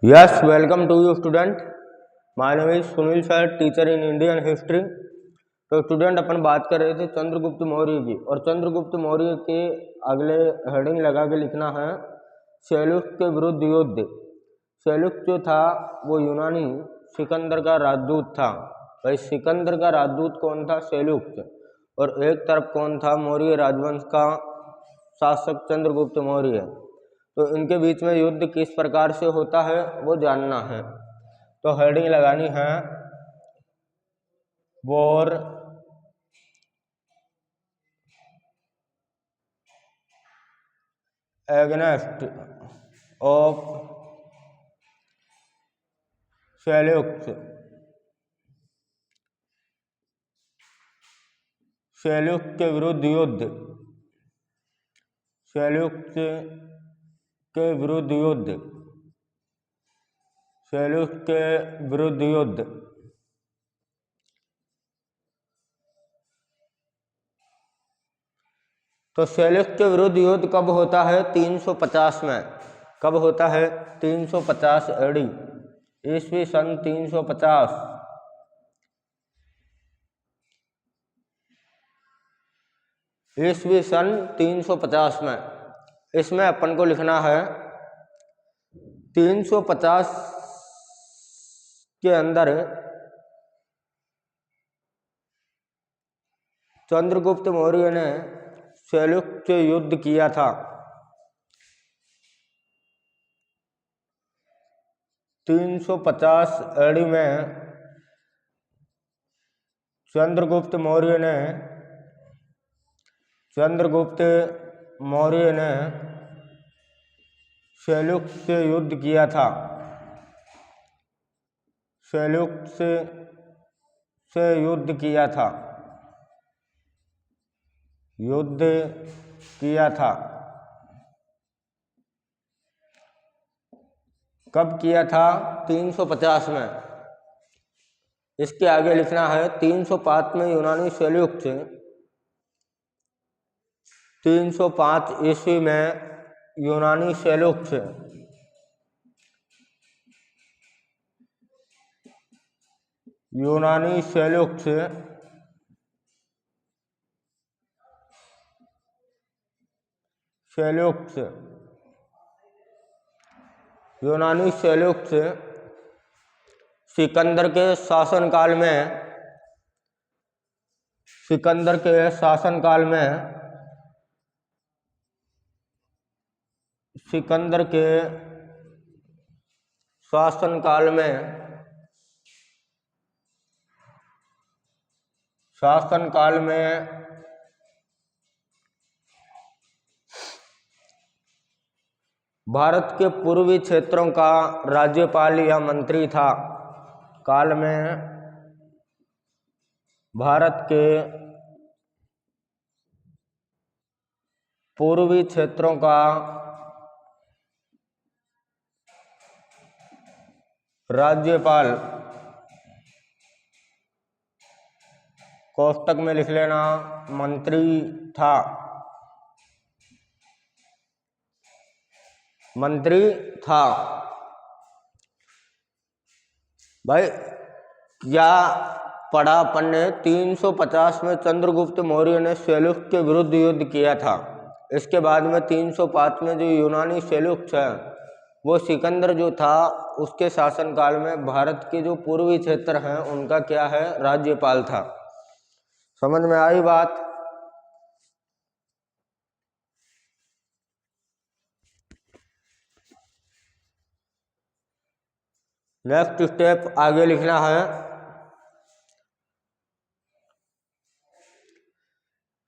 Yes, welcome to you student. My name is Sunil sir, teacher in Indian history. तो student अपन बात कर रहे थे चंद्रगुप्त मौर्य की, और चंद्रगुप्त मौर्य के अगले हेडिंग लगा के लिखना है सेल्यूक के विरुद्ध युद्ध। सेल्यूक जो था वो यूनानी सिकंदर का राजदूत था। भाई सिकंदर का राजदूत कौन था? सेल्यूक। और एक तरफ कौन था? मौर्य राजवंश का शासक चंद्रगुप्त मौर्य। तो इनके बीच में युद्ध किस प्रकार से होता है वो जानना है। तो हेडिंग लगानी है वॉर एगेंस्ट ऑफ सेल्यूक्स। सेल्यूक के विरुद्ध युद्ध। सेल्यूक्स के विरुद्ध युद्ध। सेल्यूक के विरुद्ध युद्ध। तो सेल्यूक के विरुद्ध युद्ध कब होता है? 350 में। कब होता है? 350 एडी, ईस्वी सन 350। ईस्वी सन 350 में। इसमें अपन को लिखना है 350 के अंदर चंद्रगुप्त मौर्य ने सेल्यूक से युद्ध किया था। 350 एडी में चंद्रगुप्त मौर्य ने सेल्यूक से युद्ध किया था। सेल्यूक से युद्ध किया था। युद्ध किया था। कब किया था? 350 में। इसके आगे लिखना है 305 में यूनानी सेल्यूक से। 305 ईस्वी में यूनानी सेल्यूक से। यूनानी सेल्यूक से यूनानी सेल्यूक से सिकंदर के शासनकाल में भारत के पूर्वी क्षेत्रों का राज्यपाल या मंत्री था। काल में भारत के पूर्वी क्षेत्रों का राज्यपाल, कोष्टक में लिख लेना मंत्री था। भाई क्या पढ़ा अपन ने? 350 में चंद्रगुप्त मौर्य ने सेल्यूक के विरुद्ध युद्ध किया था। इसके बाद में 305 में जो यूनानी सेल्यूक है वो सिकंदर जो था उसके शासनकाल में भारत के जो पूर्वी क्षेत्र हैं उनका क्या है? राज्यपाल था। समझ में आई बात? नेक्स्ट स्टेप आगे लिखना है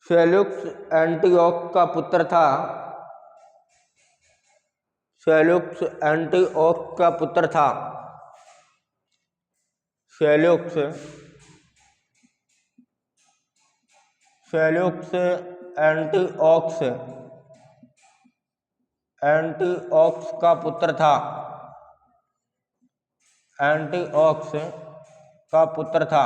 सेल्यूक्स एंटिओक का पुत्र था। सेल्यूक्स एंटिओक का पुत्र था। सेल्यूक्स एंटिओक्स का पुत्र था। एंटिओक्स का पुत्र था।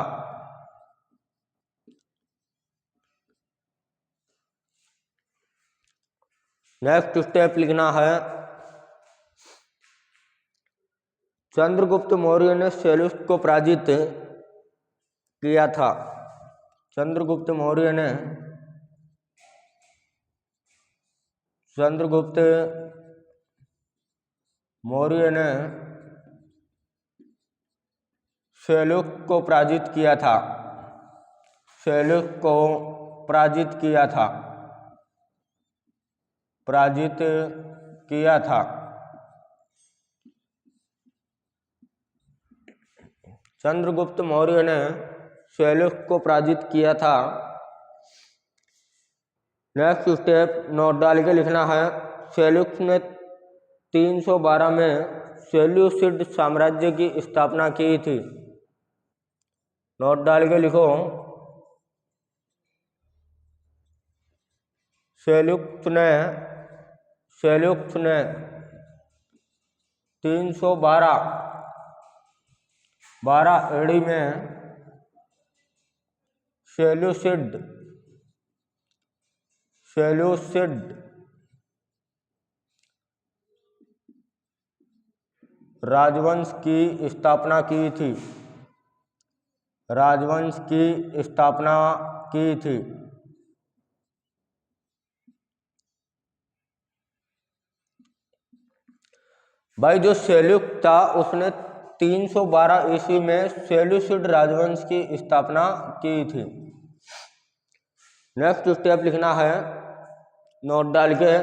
नेक्स्ट स्टेप लिखना है चंद्रगुप्त मौर्य ने सेल्यूक को पराजित किया था। चंद्रगुप्त मौर्य ने सेल्यूक को पराजित किया था। सेल्यूक को पराजित किया था। चंद्रगुप्त मौर्य ने सेल्यूक को पराजित किया था। नेक्स्ट स्टेप नोट डाल के लिखना है। सेल्यूक ने 312 में सेल्यूसिड साम्राज्य की स्थापना की थी। नोट डाल के लिखो। सेल्यूक ने 312 एडी में सेल्यूसिड राजवंश की स्थापना की थी। भाई जो सेल्यूक था उसने 312 ईस्वी में सेल्यूसिड राजवंश की स्थापना की थी। नेक्स्ट स्टेप लिखना है। नोट डाल के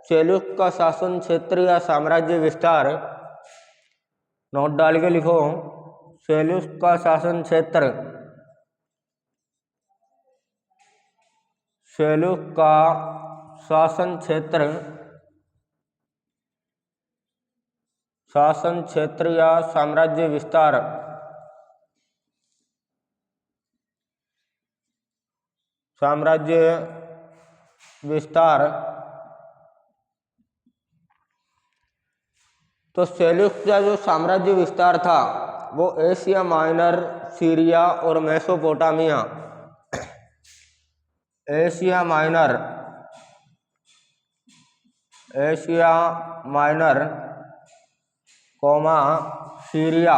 सेल्यूक का शासन क्षेत्र या साम्राज्य विस्तार। नोट डाल के लिखो। सेल्यूक का शासन क्षेत्र, शासन क्षेत्र या साम्राज्य विस्तार। तो सेल्यूक का जो साम्राज्य विस्तार था वो एशिया माइनर, सीरिया और Mesopotamia, Asia minor, Syria,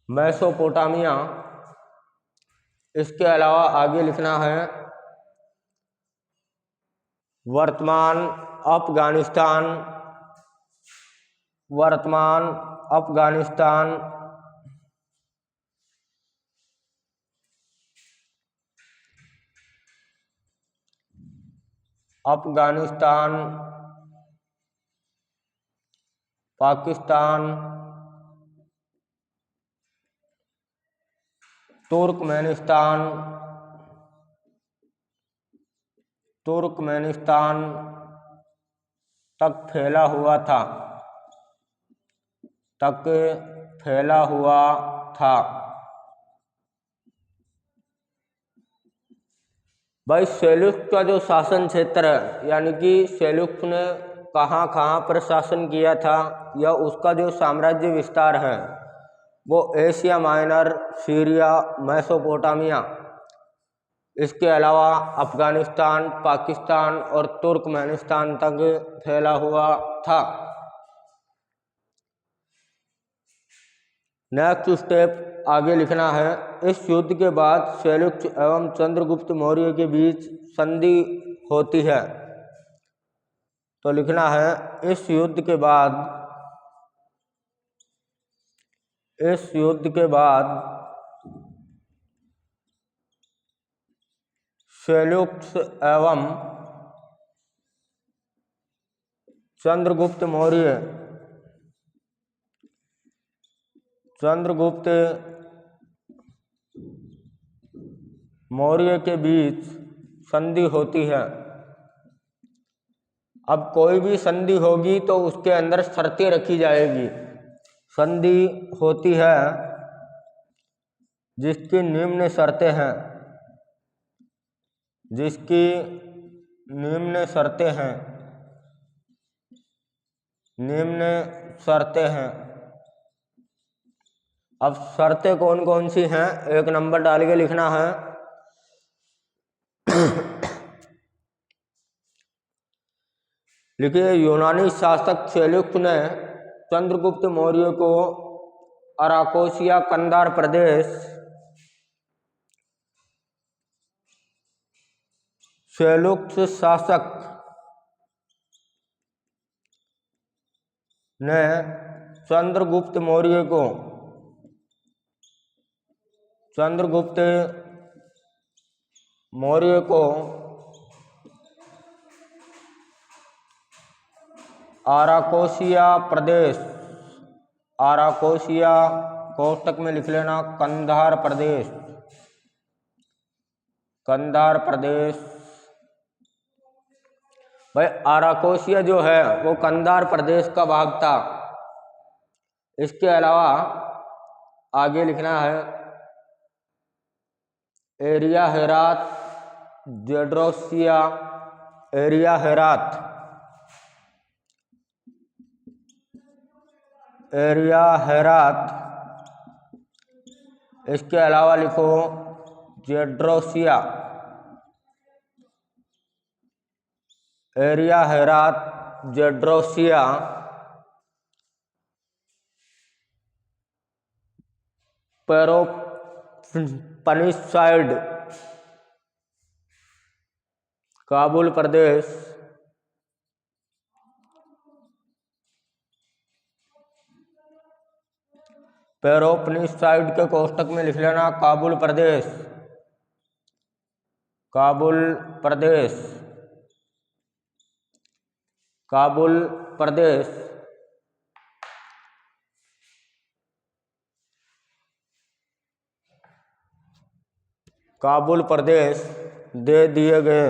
Mesopotamia. इसके अलावा आगे लिखना है वर्तमान अफगानिस्तान, पाकिस्तान, तुर्कमेनिस्तान तक फैला हुआ था। भाई सेल्यूक का जो शासन क्षेत्र है, यानी कि सेल्यूक ने कहाँ पर शासन किया था, या उसका जो साम्राज्य विस्तार है वो एशिया माइनर, सीरिया, मेसोपोटामिया, इसके अलावा अफगानिस्तान, पाकिस्तान और तुर्कमेनिस्तान तक फैला हुआ था। नेक्स्ट स्टेप आगे लिखना है। इस युद्ध के बाद सेल्यूक एवं चंद्रगुप्त मौर्य के बीच संधि होती है। तो लिखना है इस युद्ध के बाद सेल्यूक एवं चंद्रगुप्त मौर्य के बीच संधि होती है। अब कोई भी संधि होगी तो उसके अंदर शर्तें रखी जाएगी। संधि होती है जिसकी निम्न शर्तें हैं, अब शर्तें कौन कौन सी हैं, एक नंबर डाल के लिखना है। लिखिए, यूनानी शासक सेल्यूकस ने चंद्रगुप्त मौर्य को अराकोसिया कंधार प्रदेश सेल्यूकस शासक ने चंद्रगुप्त मौर्य को अराकोसिया प्रदेश, अराकोसिया कोष्टक में लिख लेना कंधार प्रदेश, कंधार प्रदेश। भाई अराकोसिया जो है वो कंधार प्रदेश का भाग था। इसके अलावा आगे लिखना है Aria Herat Gedrosia, Aria Herat, Aria Herat. इसके अलावा लिखो Gedrosia, Aria Herat Gedrosia. Paropanisadae Kabul प्रदेश, पेलोपोनेसाइड के कोष्टक में लिख लेना काबुल प्रदेश, काबुल प्रदेश, काबुल प्रदेश। काबुल प्रदेश दे दिए गए।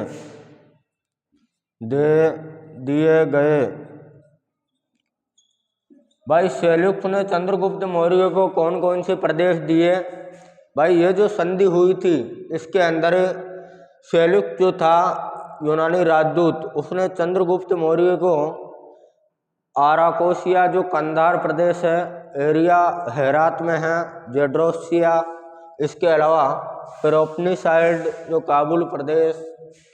भाई सेल्यूकस ने चंद्रगुप्त मौर्य को कौन कौन से प्रदेश दिए? भाई ये जो संधि हुई थी इसके अंदर सेल्यूकस जो था यूनानी राजदूत, उसने चंद्रगुप्त मौर्य को अराकोसिया जो कंधार प्रदेश है, एरिया हेरात में है, जेड्रोसिया, इसके अलावा पेलोपोनेसाइड जो काबुल प्रदेश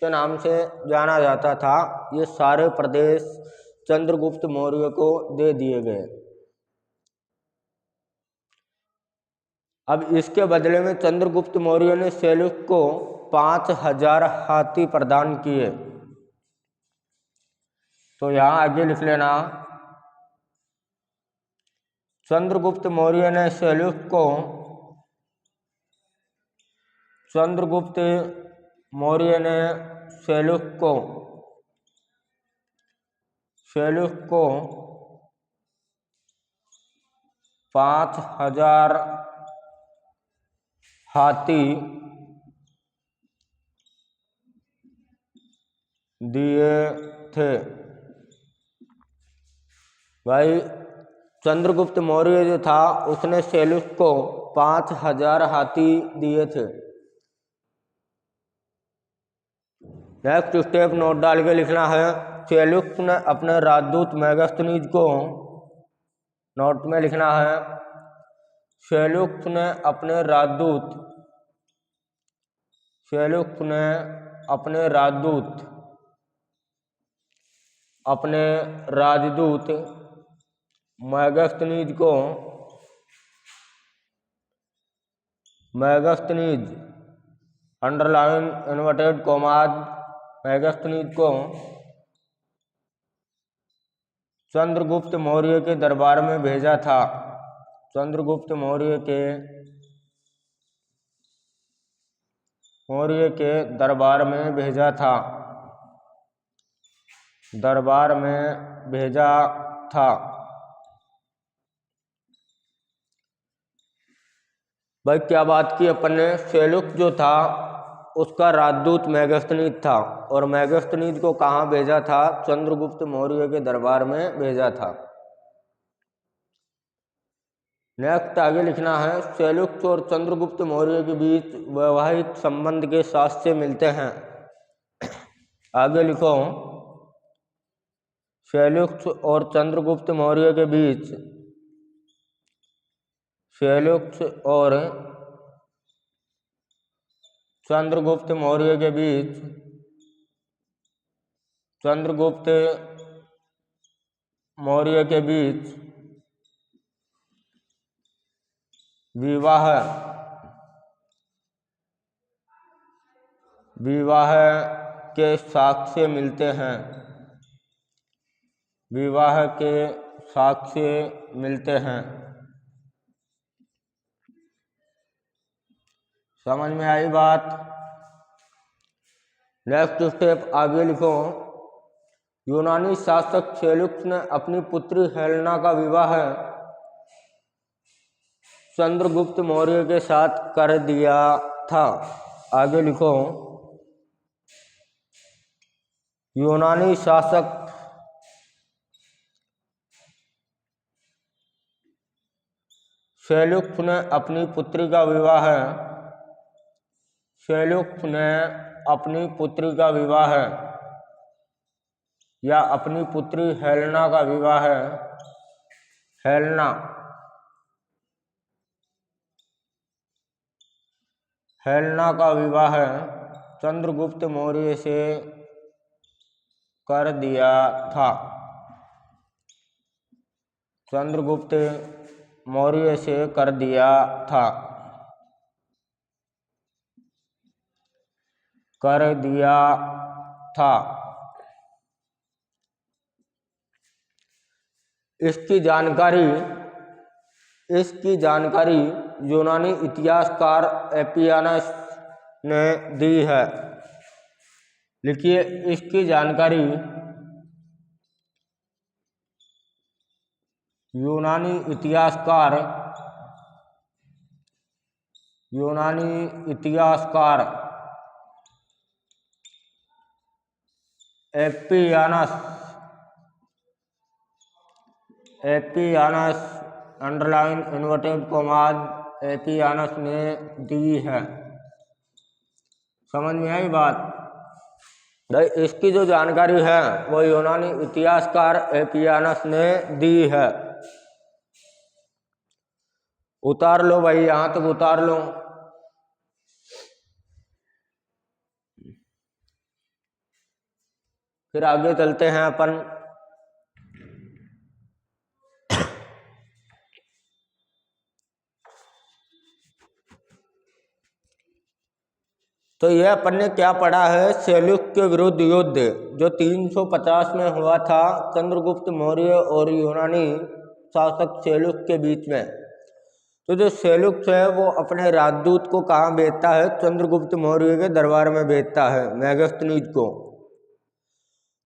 के नाम से जाना जाता था, ये सारे प्रदेश चंद्रगुप्त मौर्य को दे दिए गए। अब इसके बदले में चंद्रगुप्त मौर्य ने सेल्यूकस को 5000 हाथी प्रदान किए। तो यहाँ आगे लिख लेना चंद्रगुप्त मौर्य ने सेल्यूकस को चंद्रगुप्त मौर्य ने सेल्यूकस को 5000 हाथी दिए थे। भाई चंद्रगुप्त मौर्य जो था उसने सेल्यूकस को 5000 हाथी दिए थे। नेक्स्ट स्टेप नोट डाल के लिखना है, सेल्यूकस ने अपने राजदूत मेगास्थनीज को, नोट में लिखना है सेल्यूकस ने अपने राजदूत Megasthenes underline inverted commas Megasthenes को चंद्रगुप्त मौर्य के दरबार में भेजा था। चंद्रगुप्त मौर्य के दरबार में भेजा था। भाई क्या बात की अपन ने, सेल्यूकस जो था उसका राजदूत मेगास्थनीज था और मेगास्थनीज को कहाँ भेजा था? चंद्रगुप्त मौर्य के दरबार में भेजा था। नेक्स्ट आगे लिखना है, सेल्यूकस और चंद्रगुप्त मौर्य के बीच वैवाहिक संबंध के साक्ष्य मिलते हैं। आगे लिखो, सेल्यूकस और चंद्रगुप्त मौर्य के बीच सेल्यूकस और चंद्रगुप्त मौर्य के बीच चंद्रगुप्त मौर्य के बीच विवाह के साक्ष्य मिलते हैं। विवाह के साक्ष्य मिलते हैं। समझ में आई बात? नेक्स्ट स्टेप आगे लिखो। यूनानी शासक सेल्यूकस ने अपनी पुत्री हेलेना का विवाह चंद्रगुप्त मौर्य के साथ कर दिया था। आगे लिखो। यूनानी शासक सेल्यूकस ने अपनी पुत्री का विवाह या अपनी पुत्री हेलेना का विवाह हेलेना का विवाह चंद्रगुप्त मौर्य से कर दिया था। चंद्रगुप्त मौर्य से कर दिया था। इसकी जानकारी यूनानी इतिहासकार एपियानस ने दी है। लिखिए, इसकी जानकारी यूनानी इतिहासकार एपियानस अंडरलाइन इन्वर्टेड कॉमास एपियानस ने दी है। समझ में आई बात? भाई, इसकी जो जानकारी है वो यूनानी इतिहासकार एपियानस ने दी है। उतार लो भाई, यहां तक उतार लो। फिर आगे चलते हैं अपन। तो यह अपन ने क्या पढ़ा है? सेल्यूकस के विरुद्ध युद्ध जो 350 में हुआ था चंद्रगुप्त मौर्य और यूनानी शासक सेल्यूकस के बीच में। तो जो सेल्यूकस है वो अपने राजदूत को कहाँ भेजता है? चंद्रगुप्त मौर्य के दरबार में भेजता है, मेगास्थनीज को।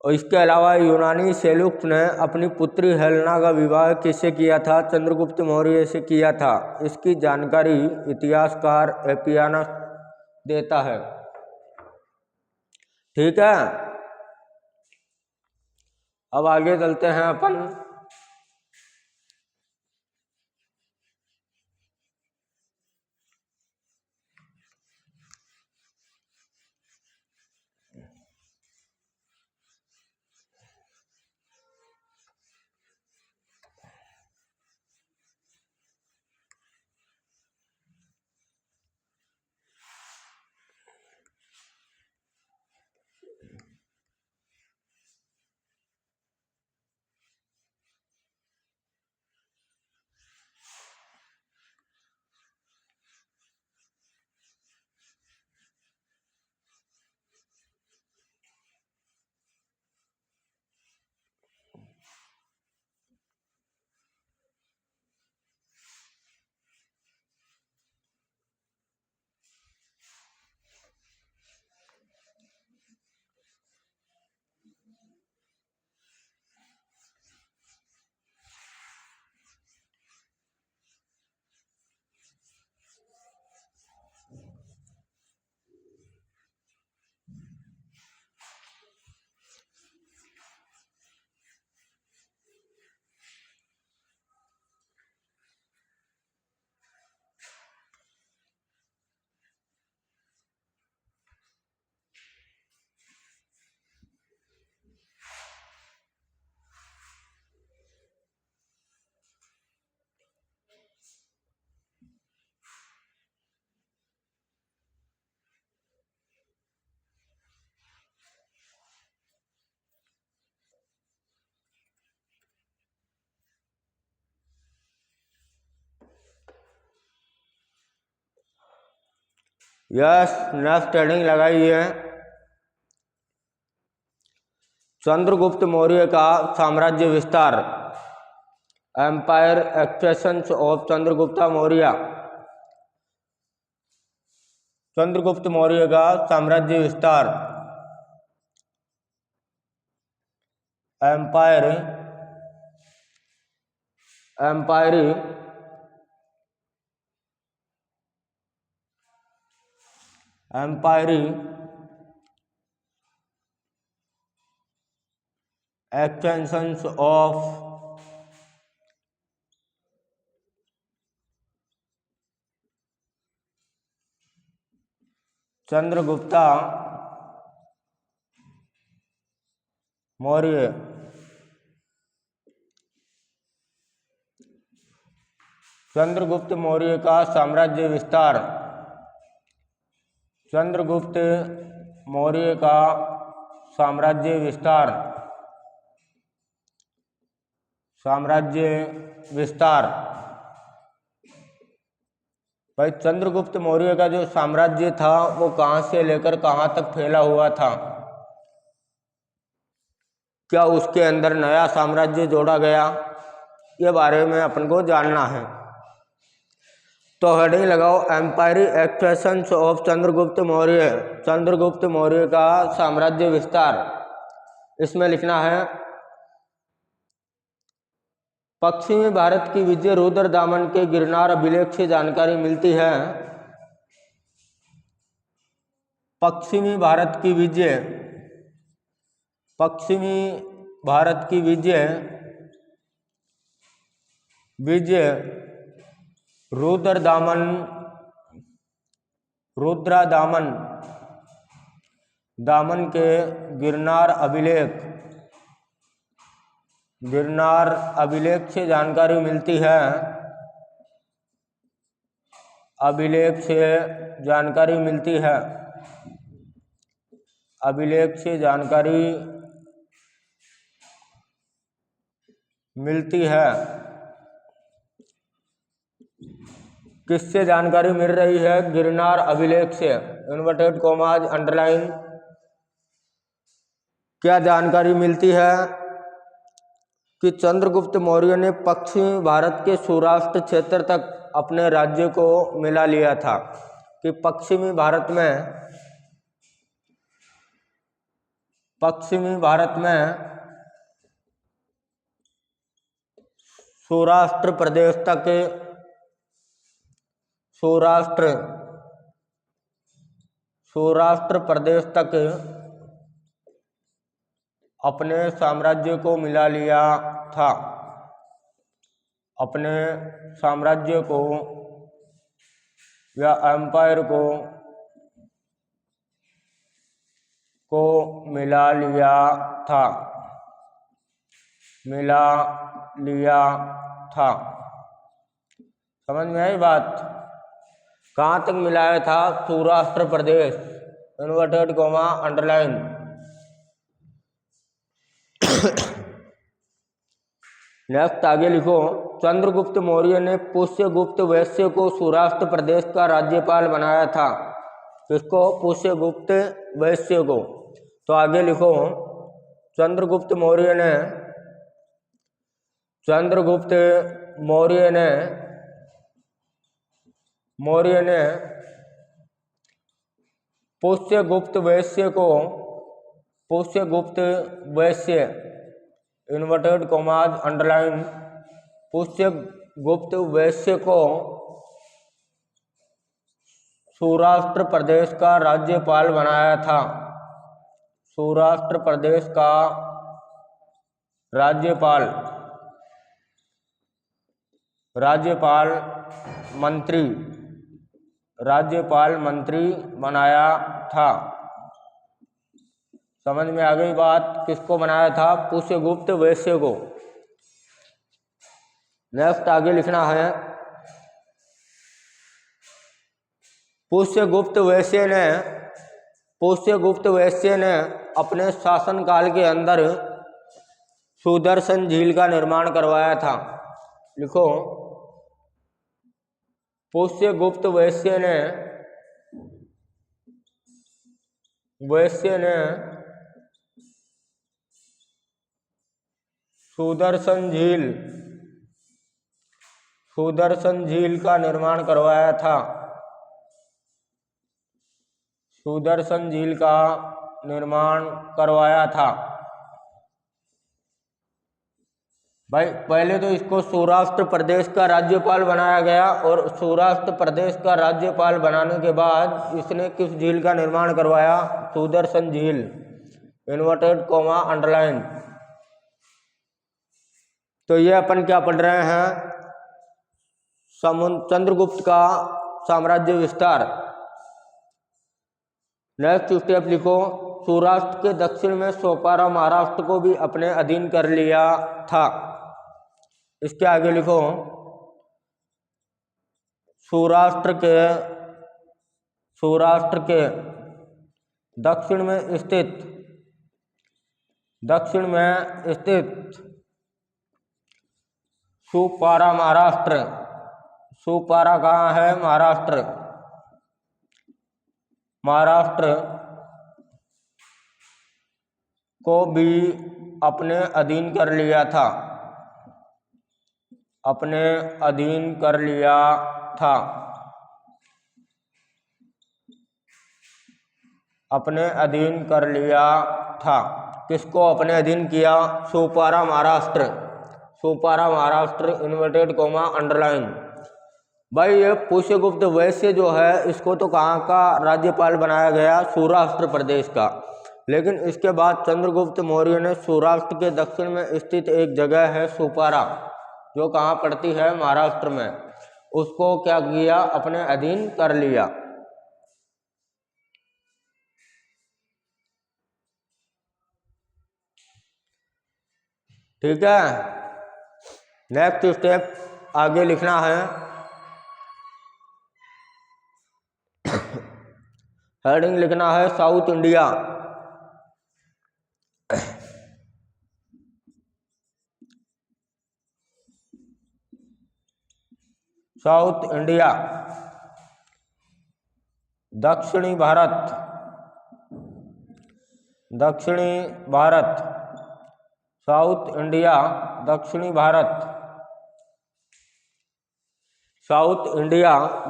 और इसके अलावा यूनानी सेल्यूकस ने अपनी पुत्री हेलेना का विवाह किससे किया था? चंद्रगुप्त मौर्य से किया था। इसकी जानकारी इतिहासकार एपियानस देता है। ठीक है, अब आगे चलते हैं अपन। यस, नेक्स्ट हेडिंग लगाई है चंद्रगुप्त मौर्य का साम्राज्य विस्तार, empire expansion of Chandragupta Maurya. Chandragupta Maurya का साम्राज्य विस्तार, empire extensions of Chandragupta Maurya. Chandragupta Maurya का साम्राज्य विस्तार, चंद्रगुप्त मौर्य का साम्राज्य विस्तार, साम्राज्य विस्तार। भाई चंद्रगुप्त मौर्य का जो साम्राज्य था वो कहाँ से लेकर कहाँ तक फैला हुआ था, क्या उसके अंदर नया साम्राज्य जोड़ा गया, ये बारे में अपन को जानना है। तो हेडिंग लगाओ empire expansion of Chandragupta Maurya, Chandragupta Maurya का साम्राज्य विस्तार। इसमें लिखना है पश्चिमी भारत की विजय रुद्रदामन के गिरनार अभिलेख से जानकारी मिलती है। पश्चिमी भारत की विजय, पश्चिमी भारत की विजय रुद्रदामन के गिरनार अभिलेख से जानकारी मिलती है, अभिलेख से जानकारी मिलती है, अभिलेख से जानकारी मिलती है। किससे जानकारी मिल रही है? गिरनार अभिलेख से, इन्वर्टेड कॉमाज अंडरलाइन। क्या जानकारी मिलती है कि चंद्रगुप्त मौर्य ने पश्चिमी भारत के सौराष्ट्र क्षेत्र तक अपने राज्य को मिला लिया था, कि पश्चिमी भारत में सौराष्ट्र प्रदेश तक अपने साम्राज्य को मिला लिया था, अपने साम्राज्य को या एम्पायर को मिला लिया था, समझ में आई बात? कहाँ तक मिलाया था? सौराष्ट्र प्रदेश, इन्वर्टेड कॉमा अंडरलाइन। नेक्स्ट आगे लिखो, चंद्रगुप्त मौर्य ने पुष्यगुप्त वैश्य को सौराष्ट्र प्रदेश का राज्यपाल बनाया था। किसको? पुष्यगुप्त वैश्य को। तो आगे लिखो, चंद्रगुप्त मौर्य ने पुष्यगुप्त वैश्य इन्वर्टेड कॉमाज अंडरलाइन, पुष्यगुप्त वैश्य को सौराष्ट्र प्रदेश का राज्यपाल बनाया था। सौराष्ट्र प्रदेश का राज्यपाल मंत्री बनाया था। समझ में आ गई बात? किसको बनाया था? पुष्यगुप्त वैश्य को। नेक्स्ट आगे लिखना है, पुष्यगुप्त वैश्य ने अपने शासनकाल के अंदर सुदर्शन झील का निर्माण करवाया था। लिखो, पुष्यगुप्त वैश्य ने वैश्य ने सुदर्शन झील का निर्माण करवाया था। सुदर्शन झील का निर्माण करवाया था। भाई पहले तो इसको सौराष्ट्र प्रदेश का राज्यपाल बनाया गया और सौराष्ट्र प्रदेश का राज्यपाल बनाने के बाद इसने किस झील का निर्माण करवाया? सुदर्शन झील, इन्वर्टेड कॉमा अंडरलाइन। तो ये अपन क्या पढ़ रहे हैं? चंद्रगुप्त का साम्राज्य विस्तार। नेक्स्ट स्टेप लिखो, सौराष्ट्र के दक्षिण में सोपारा महाराष्ट्र को भी अपने अधीन कर लिया था। इसके आगे लिखो, सौराष्ट्र के दक्षिण में स्थित सोपारा महाराष्ट्र। सोपारा कहाँ है? महाराष्ट्र को भी अपने अधीन कर लिया था। किसको अपने अधीन किया? Sopara Maharashtra, inverted comma underline. भाई ये पुष्यगुप्त वैश्य जो है इसको तो कहाँ का राज्यपाल बनाया गया? सौराष्ट्र प्रदेश का। लेकिन इसके बाद चंद्रगुप्त मौर्य ने सौराष्ट्र के दक्षिण में स्थित एक जगह है सोपारा, जो कहाँ पड़ती है? महाराष्ट्र में। उसको क्या किया? अपने अधीन कर लिया। ठीक है, नेक्स्ट स्टेप आगे लिखना है। हेडिंग लिखना है साउथ इंडिया। साउथ इंडिया, दक्षिणी भारत। साउथ इंडिया,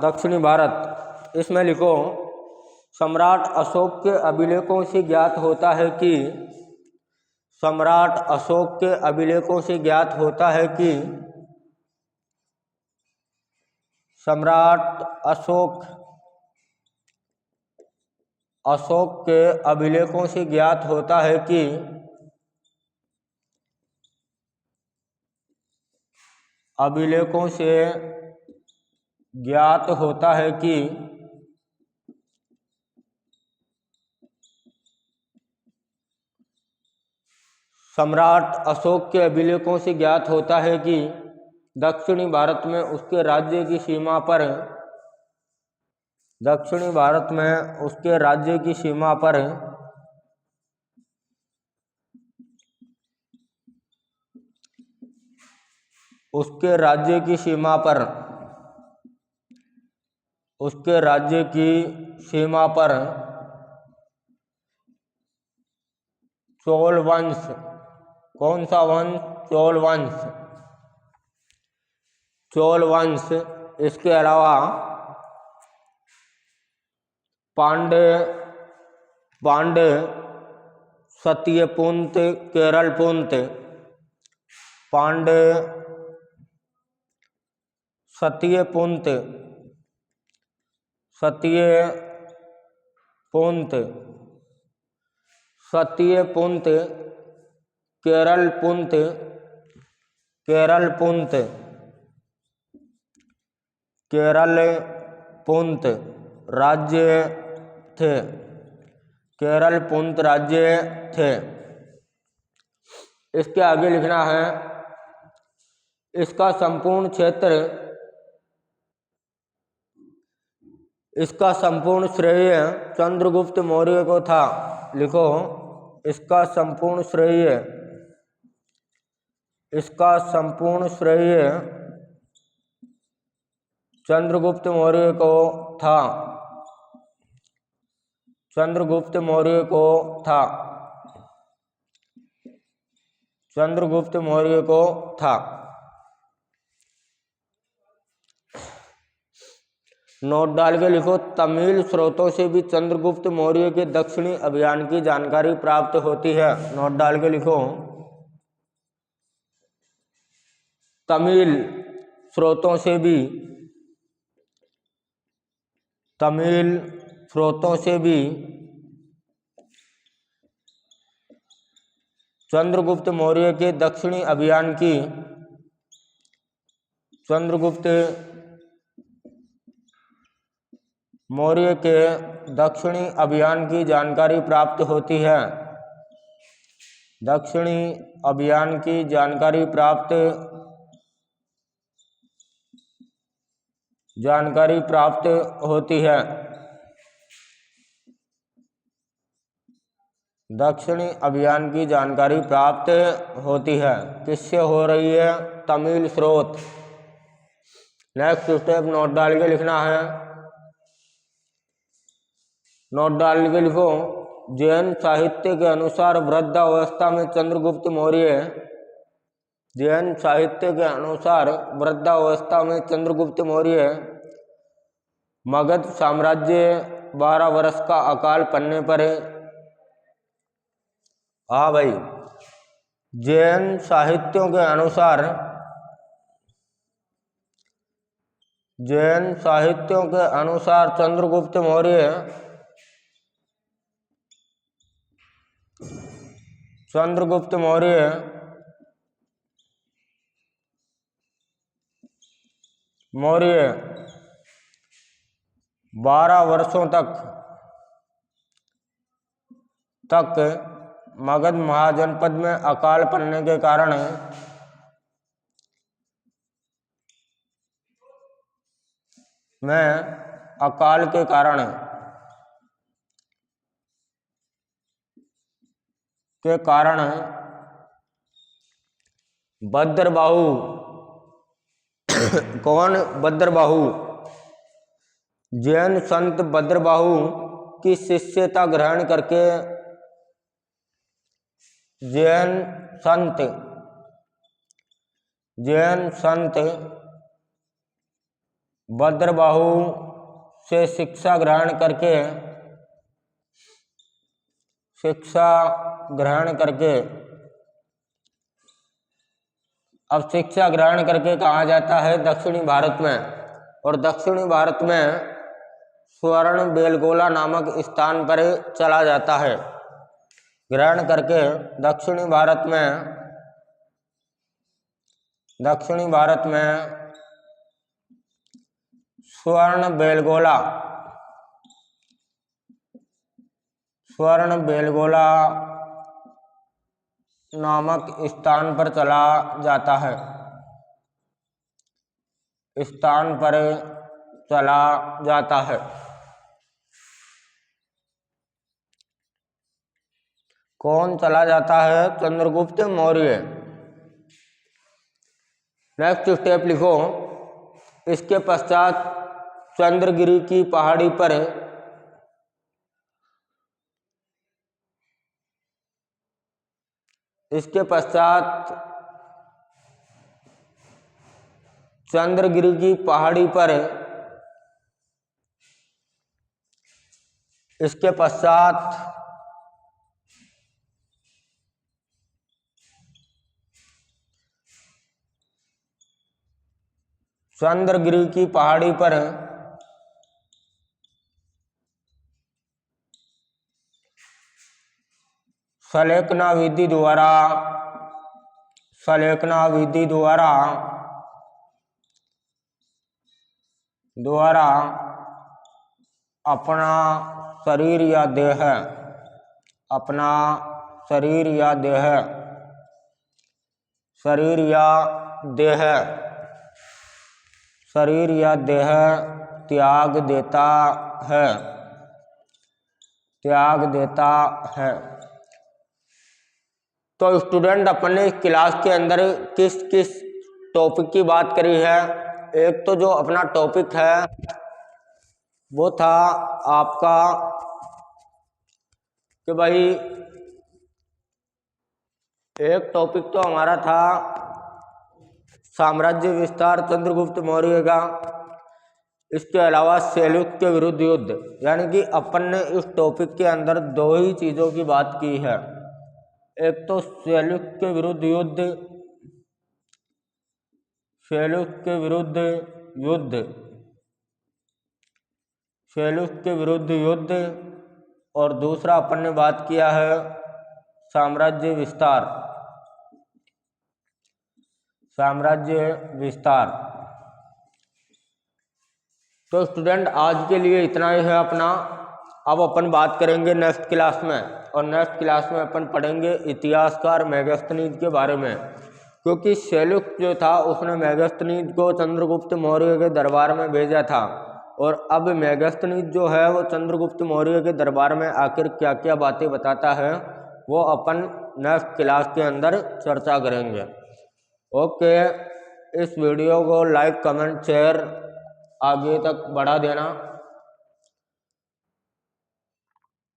दक्षिणी भारत। इसमें लिखो, सम्राट अशोक के अभिलेखों से ज्ञात होता है कि सम्राट अशोक के अभिलेखों से ज्ञात होता है कि दक्षिणी भारत में उसके राज्य की सीमा पर चोल वंश। कौन सा वंश? चोल वंश। इसके अलावा पांड्य, सत्यपुंत, केरलपुंत, सत्यपुंत, केरलपुंत राज्य थे। इसके आगे लिखना है, इसका संपूर्ण श्रेय चंद्रगुप्त मौर्य को था। लिखो, इसका संपूर्ण श्रेय चंद्रगुप्त मौर्य को था। चंद्रगुप्त मौर्य को था। चंद्रगुप्त मौर्य को था। नोट डाल के लिखो, तमिल स्रोतों से भी चंद्रगुप्त मौर्य के दक्षिणी अभियान की जानकारी प्राप्त होती है। नोट डाल के लिखो, तमिल स्रोतों से भी चंद्रगुप्त मौर्य के दक्षिणी अभियान की चंद्रगुप्त मौर्य के दक्षिणी अभियान की जानकारी प्राप्त होती है। दक्षिणी अभियान की जानकारी प्राप्त होती है। दक्षिणी अभियान की जानकारी प्राप्त होती है। किससे हो रही है? तमिल स्रोत। नेक्स्ट स्टेप नोट डाल के लिखना है। नोट डाल के लिखो, जैन साहित्य के अनुसार वृद्धावस्था में चंद्रगुप्त मौर्य जैन साहित्य के अनुसार वृद्धावस्था में चंद्रगुप्त मौर्य मगध साम्राज्य 12 वर्ष का अकाल पड़ने पर, हाँ भाई, जैन साहित्यों के अनुसार चंद्रगुप्त मौर्य 12 वर्षों तक मगध महाजनपद में अकाल पड़ने के कारण भद्रबाहु कौन? भद्रबाहु, जैन संत भद्रबाहु की शिष्यता ग्रहण करके जैन संत भद्रबाहु से शिक्षा ग्रहण करके अब शिक्षा ग्रहण करके कहा जाता है दक्षिणी भारत में, और दक्षिणी भारत में स्वर्ण बेलगोला नामक स्थान पर चला जाता है। ग्रहण करके दक्षिणी भारत में स्वर्ण बेलगोला नामक स्थान पर चला जाता है। कौन चला जाता है? चंद्रगुप्त मौर्य। नेक्स्ट स्टेप लिखो, इसके पश्चात चंद्रगिरी की पहाड़ी पर चंद्रगिरी की पहाड़ी पर इसके पश्चात चंद्रगिरी की पहाड़ी पर सलेखना विधि द्वारा अपना शरीर या देह त्याग देता है। तो स्टूडेंट, अपने क्लास के अंदर किस किस टॉपिक की बात करी है? एक तो जो अपना टॉपिक है वो था आपका कि भाई एक टॉपिक तो हमारा था साम्राज्य विस्तार चंद्रगुप्त मौर्य का, इसके अलावा सेल्यूक के विरुद्ध युद्ध, यानी कि अपन ने इस टॉपिक के अंदर दो ही चीज़ों की बात की है। एक तो सेल्यूक के विरुद्ध युद्ध, सेल्यूक के विरुद्ध युद्ध, सेल्यूक के विरुद्ध युद्ध, और दूसरा अपन ने बात किया है साम्राज्य विस्तार, साम्राज्य विस्तार। तो स्टूडेंट आज के लिए इतना ही है अपना। अब अपन बात करेंगे नेक्स्ट क्लास में, और नेक्स्ट क्लास में अपन पढ़ेंगे इतिहासकार मेगास्थनीज के बारे में, क्योंकि सेल्यूक जो था उसने मेगास्थनीज को चंद्रगुप्त मौर्य के दरबार में भेजा था, और अब मेगास्थनीज जो है वो चंद्रगुप्त मौर्य के दरबार में आखिर क्या क्या बातें बताता है वो अपन नेक्स्ट क्लास के अंदर चर्चा करेंगे। ओके, इस वीडियो को लाइक कमेंट शेयर आगे तक बढ़ा देना।